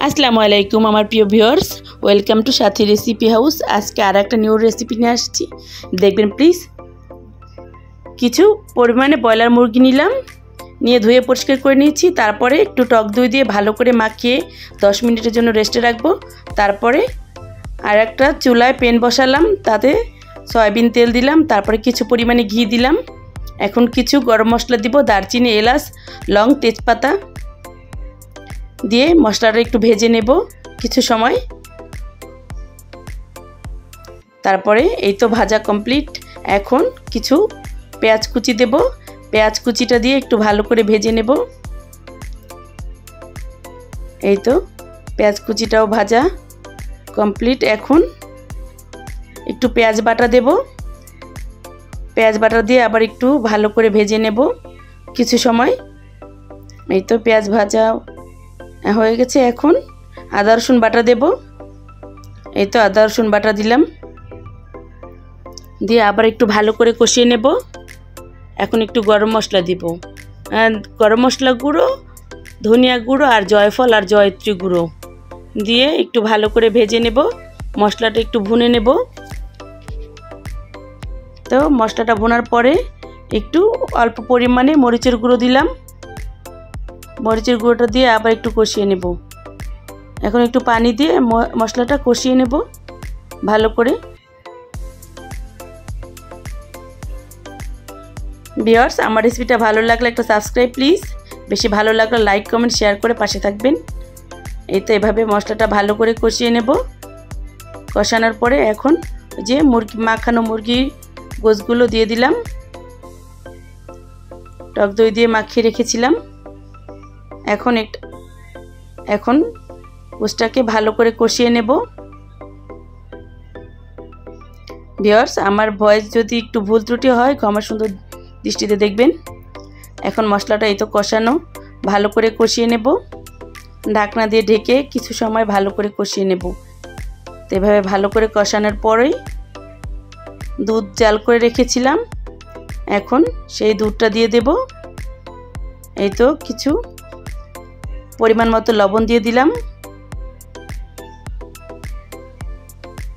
আসসালামু আলাইকুম আমার প্রিয় viewers, welcome to Sathi recipe house. আজকে আর একটা নিউ রেসিপি নিয়ে আসছি, দেখবেন প্লিজ। কিছু পরিমাণে ব্রয়লার মুরগি নিলাম, নিয়ে ধুয়ে পরিষ্কার করে নিয়েছি। তারপরে একটু টক দই দিয়ে ভালো করে মাখিয়ে 10 মিনিটের জন্য রেস্টে রাখবো। তারপরে আর একটা চুলায় প্যান বসালাম, তাতে সয়াবিন তেল দিলাম, তারপরে কিছু পরিমাণে ঘি দিলাম। এখন কিছু গরম মশলা দিব, দারচিনি, এলাচ, লং, তেজপাতা দিয়ে মশলাটা একটু ভেজে নেব কিছু সময়। তারপরে এই তো ভাজা কমপ্লিট। এখন কিছু পেঁয়াজ কুচি দেব, পেঁয়াজ কুচিটা দিয়ে একটু ভালো করে ভেজে নেব। এই তো পেঁয়াজ কুচিটাও ভাজা কমপ্লিট। এখন একটু পেঁয়াজ বাটা দেব, পেঁয়াজ বাটা দিয়ে আবার একটু ভালো করে ভেজে নেব কিছু সময়। এই তো পেঁয়াজ ভাজা হয়ে গেছে। এখন আদা রসুন বাটা দেব, এই তো আদা রসুন বাটা দিলাম, দিয়ে আবার একটু ভালো করে কষিয়ে নেব। এখন একটু গরম মশলা দিব, গরম মশলা গুঁড়ো, ধনিয়া গুঁড়ো আর জয়ফল আর জয়ত্রী গুঁড়ো দিয়ে একটু ভালো করে ভেজে নেব। মশলাটা একটু ভুনে নেব। তো মশলাটা ভুনার পরে একটু অল্প পরিমাণে মরিচের গুঁড়ো দিলাম, মরিচের গুঁড়োটা দিয়ে আবার একটু কষিয়ে নেব। এখন একটু পানি দিয়ে মশলাটা কষিয়ে নেব ভালো করে। ভিউয়ার্স, আমার রেসিপিটা ভালো লাগলে একটা সাবস্ক্রাইব প্লিজ, বেশি ভালো লাগলে লাইক কমেন্ট শেয়ার করে পাশে থাকবেন। এই তো এভাবে মশলাটা ভালো করে কষিয়ে নেব। কষানোর পরে এখন যে মুরগি মাখানো মুরগির গোশগুলো দিয়ে দিলাম, টক দই দিয়ে মাখিয়ে রেখেছিলাম। এখন গোশটাকে ভালো করে কষিয়ে নেব। ভিউয়ার্স, আমার ভয়েস যদি একটু ভুল ত্রুটি হয় ক্ষমা সুন্দর দৃষ্টিতে দেখবেন। এখন মশলাটা এই তো কষানো, ভালো করে কষিয়ে নেব। ঢাকনা দিয়ে ঢেকে কিছু সময় ভালো করে কষিয়ে নেব। তো এভাবে ভালো করে কষানোর পরেই দুধ জাল করে রেখেছিলাম, এখন সেই দুধটা দিয়ে দেব। এই তো কিছু পরিমাণ মতো লবণ দিয়ে দিলাম।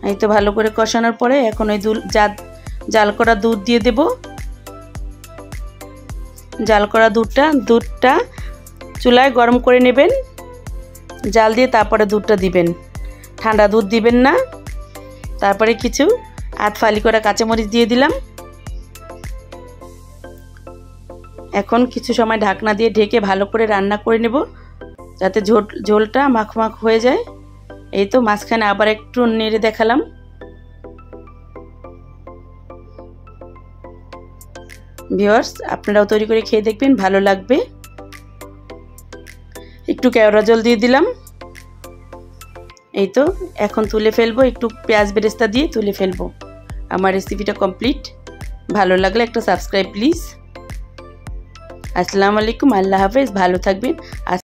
এই তো ভালো করে কষানোর পরে এখন ওই জাল করা দুধ দিয়ে দেব। জাল করা দুধটা চুলায় গরম করে নেবেন, জাল দিয়ে তারপরে দুধটা দিবেন, ঠান্ডা দুধ দিবেন না। তারপরে কিছু আধ ফালি করা কাঁচামরিচ দিয়ে দিলাম। এখন কিছু সময় ঢাকনা দিয়ে ঢেকে ভালো করে রান্না করে নেব, যাতে ঝোলটা মাখমাখ হয়ে যায়। এই তো মাঝখানে আবার একটু নেড়ে দেখালাম। ভিউয়ার্স, আপনারাও তৈরি করে খেয়ে দেখবেন, ভালো লাগবে। একটু কেওড়া জল দিয়ে দিলাম। এই তো এখন তুলে ফেলবো, একটু পেঁয়াজ বেরেস্তা দিয়ে তুলে ফেলবো। আমার রেসিপিটা কমপ্লিট। ভালো লাগলে একটা সাবস্ক্রাইব প্লিজ। আসসালামু আলাইকুম, আল্লাহ হাফেজ, ভালো থাকবেন।